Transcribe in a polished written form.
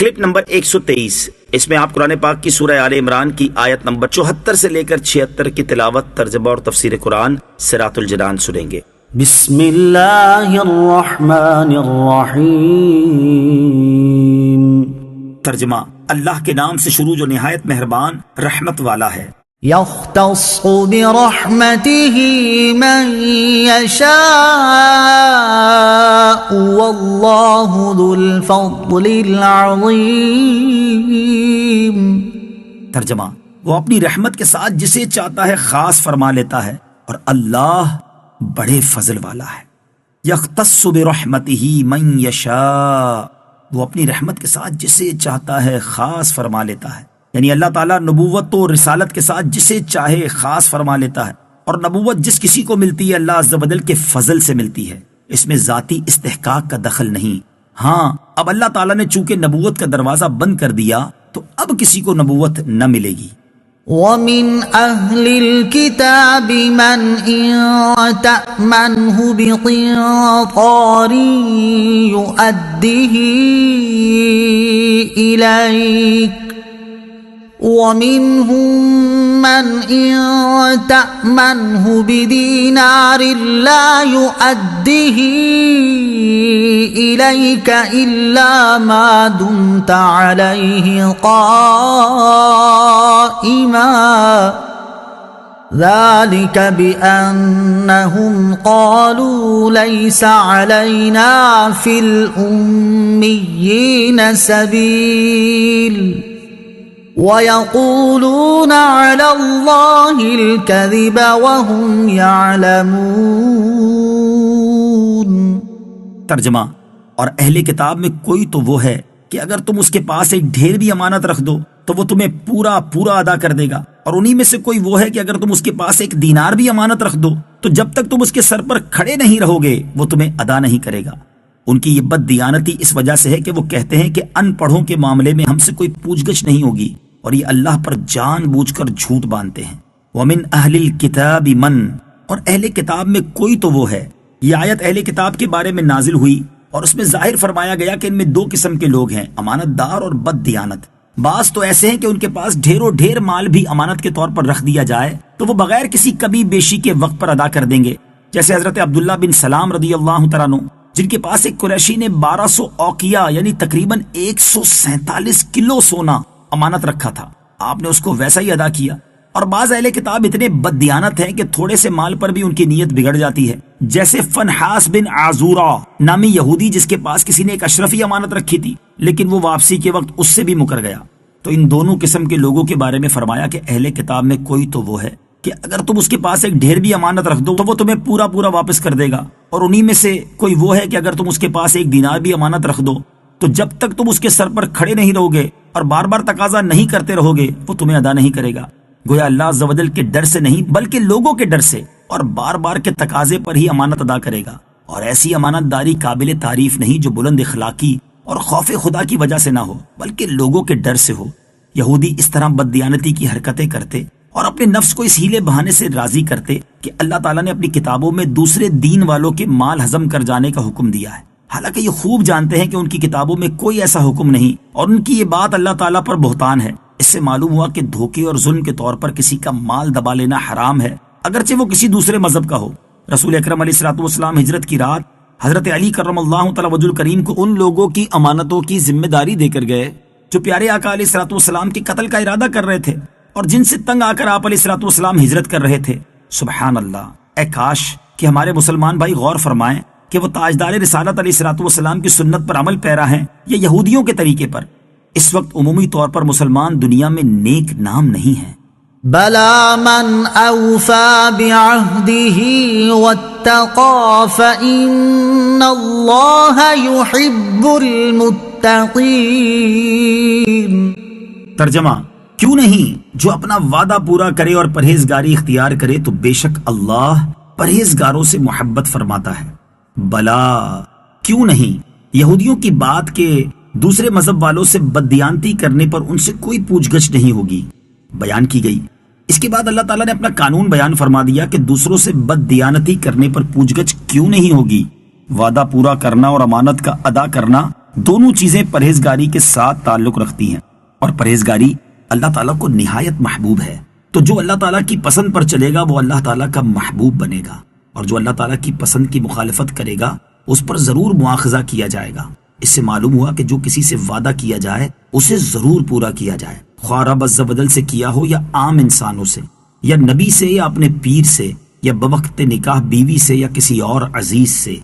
Clip number 123، اس میں آپ قرآن پاک کی سورہ آل عمران کی آیت نمبر 74 سے لے کر 76 کی تلاوت، ترجمہ اور تفسیر قرآن صراط الجنان سنیں گے۔ بسم اللہ الرحمن الرحیم۔ ترجمہ، اللہ کے نام سے شروع جو نہایت مہربان رحمت والا ہے۔ یختص برحمتہ من یشاء واللہ ذو الفضل العظیم۔ ترجمہ، وہ اپنی رحمت کے ساتھ جسے چاہتا ہے خاص فرما لیتا ہے اور اللہ بڑے فضل والا ہے۔ یختص برحمتہ من یشاء، وہ اپنی رحمت کے ساتھ جسے چاہتا ہے خاص فرما لیتا ہے، یعنی اللہ تعالیٰ نبوت و رسالت کے ساتھ جسے چاہے خاص فرما لیتا ہے، اور نبوت جس کسی کو ملتی ہے اللہ عز و جل کے فضل سے ملتی ہے، اس میں ذاتی استحقاق کا دخل نہیں۔ ہاں، اب اللہ تعالیٰ نے چونکہ نبوت کا دروازہ بند کر دیا تو اب کسی کو نبوت نہ ملے گی۔ وَمِنْ أَهْلِ الْكِتَابِ مَنْ إِنْ تَأْمَنْهُ بِقِنْطَارٍ يُؤَدِّهِ إِلَيْكَ وَمِنْهُمْ مَنْ إِنْ تَأْمَنْهُ بِدِينَارٍ لَا يُؤَدِّهِ إِلَيْكَ إِلَّا مَا دُمْتَ عَلَيْهِ قَائِمًا ذَلِكَ بِأَنَّهُمْ قَالُوا لَيْسَ عَلَيْنَا فِي الْأُمِّيِّينَ سَبِيلٌ وَيَقُولُونَ عَلَى اللَّهِ الْكَذِبَ وَهُمْ يَعْلَمُونَ۔ ترجمہ، اور اہل کتاب میں کوئی تو وہ ہے کہ اگر تم اس کے پاس ایک ڈھیر بھی امانت رکھ دو تو وہ تمہیں پورا ادا کر دے گا، اور انہی میں سے کوئی وہ ہے کہ اگر تم اس کے پاس ایک دینار بھی امانت رکھ دو تو جب تک تم اس کے سر پر کھڑے نہیں رہو گے وہ تمہیں ادا نہیں کرے گا۔ ان کی یہ بد دیانتی اس وجہ سے ہے کہ وہ کہتے ہیں کہ ان پڑھوں کے معاملے میں ہم سے کوئی پوچھ گچھ نہیں ہوگی، اور یہ اللہ پر جان بوجھ کر جھوٹ باندھتے ہیں۔ وَمِنْ أَهْلِ الْكِتَابِ مَنْ، اور اہل کتاب میں کوئی تو وہ ہے۔ یہ آیت اہل کتاب کے بارے میں نازل ہوئی اور اس میں ظاہر فرمایا گیا کہ ان میں دو قسم کے لوگ ہیں، امانت دار اور بد دیانت۔ بعض تو ایسے ہیں کہ ان کے پاس ڈھیر مال بھی امانت کے طور پر رکھ دیا جائے تو وہ بغیر کسی کمی بیشی کے وقت پر ادا کر دیں گے، جیسے حضرت عبداللہ بن سلام رضی اللہ تعالیٰ عنہ، جن کے پاس ایک قریشی نے 1200 اوقیہ یعنی تقریباً 147 کلو سونا امانت رکھا تھا، آپ نے اس کو ویسا ہی ادا کیا۔ اور بعض اہل کتاب اتنے بد دیانت ہیں کہ تھوڑے سے مال پر بھی ان کی نیت بگڑ جاتی ہے، جیسے فنحاس بن عازورہ نامی یہودی، جس کے پاس کسی نے ایک اشرفی امانت رکھی تھی لیکن وہ واپسی کے وقت اس سے بھی مکر گیا۔ تو ان دونوں قسم کے لوگوں کے بارے میں فرمایا کہ اہل کتاب میں کوئی تو وہ ہے کہ اگر تم اس کے پاس ایک ڈھیر بھی امانت رکھ دو تو وہ تمہیں پورا واپس کر دے گا، اور انہی میں سے کوئی وہ ہے کہ اگر تم اس کے پاس ایک دینار بھی امانت رکھ دو تو جب تک تم اس کے سر پر کھڑے نہیں رہو گے اور بار بار تقاضا نہیں کرتے رہو گے وہ تمہیں ادا نہیں کرے گا۔ گویا اللہ عز و جل کے ڈر سے نہیں بلکہ لوگوں کے ڈر سے اور بار بار کے تقاضے پر ہی امانت ادا کرے گا، اور ایسی امانت داری قابل تعریف نہیں جو بلند اخلاقی اور خوف خدا کی وجہ سے نہ ہو بلکہ لوگوں کے ڈر سے ہو۔ یہودی اس طرح بد دیانتی کی حرکتیں کرتے اور اپنے نفس کو اس ہیلے بہانے سے راضی کرتے کہ اللہ تعالیٰ نے اپنی کتابوں میں دوسرے دین والوں کے مال ہضم کر جانے کا حکم دیا ہے، حالانکہ یہ خوب جانتے ہیں کہ ان کی کتابوں میں کوئی ایسا حکم نہیں، اور ان کی یہ بات اللہ تعالیٰ پر بہتان ہے۔ اس سے معلوم ہوا کہ دھوکے اور ظلم کے طور پر کسی کا مال دبا لینا حرام ہے، اگرچہ وہ کسی دوسرے مذہب کا ہو۔ رسول اکرم علیہ الصلوۃ والسلام ہجرت کی رات حضرت علی کرم اللہ تعالی وجہ الکریم کو ان لوگوں کی امانتوں کی ذمہ داری دے کر گئے جو پیارے آقا علیہ الصلوۃ والسلام کے قتل کا ارادہ کر رہے تھے اور جن سے تنگ آ کر آپ علیہ الصلوۃ والسلام ہجرت کر رہے تھے۔ سبحان اللہ، اے کاش کہ ہمارے مسلمان بھائی غور فرمائیں کہ وہ تاجدار رسالت علیہ الصلوۃ والسلام کی سنت پر عمل پیرا ہیں یا یہودیوں کے طریقے پر۔ اس وقت عمومی طور پر مسلمان دنیا میں نیک نام نہیں ہیں۔ بلا من اوفى بعهده واتقى فإن الله يحب المتقين۔ ترجمہ، کیوں نہیں جو اپنا وعدہ پورا کرے اور پرہیزگاری اختیار کرے تو بے شک اللہ پرہیزگاروں سے محبت فرماتا ہے۔ بلا، کیوں نہیں یہودیوں کی بات کے دوسرے مذہب والوں سے بددیانتی کرنے پر ان سے کوئی پوچھ گچھ نہیں ہوگی بیان کی گئی۔ اس کے بعد اللہ تعالیٰ نے اپنا قانون بیان فرما دیا کہ دوسروں سے بددیانتی کرنے پر پوچھ گچھ کیوں نہیں ہوگی۔ وعدہ پورا کرنا اور امانت کا ادا کرنا دونوں چیزیں پرہیزگاری کے ساتھ تعلق رکھتی ہیں، اور پرہیزگاری اللہ تعالیٰ کو نہایت محبوب ہے۔ تو جو اللہ تعالیٰ کی پسند پر چلے گا وہ اللہ تعالیٰ کا محبوب بنے گا، اور جو اللہ تعالیٰ کی پسند کی مخالفت کرے گا اس پر ضرور مواخذہ کیا جائے گا۔ اس سے معلوم ہوا کہ جو کسی سے وعدہ کیا جائے اسے ضرور پورا کیا جائے، خواہ رب عز و جل سے کیا ہو یا عام انسانوں سے، یا نبی سے یا اپنے پیر سے، یا بوقت نکاح بیوی سے یا کسی اور عزیز سے۔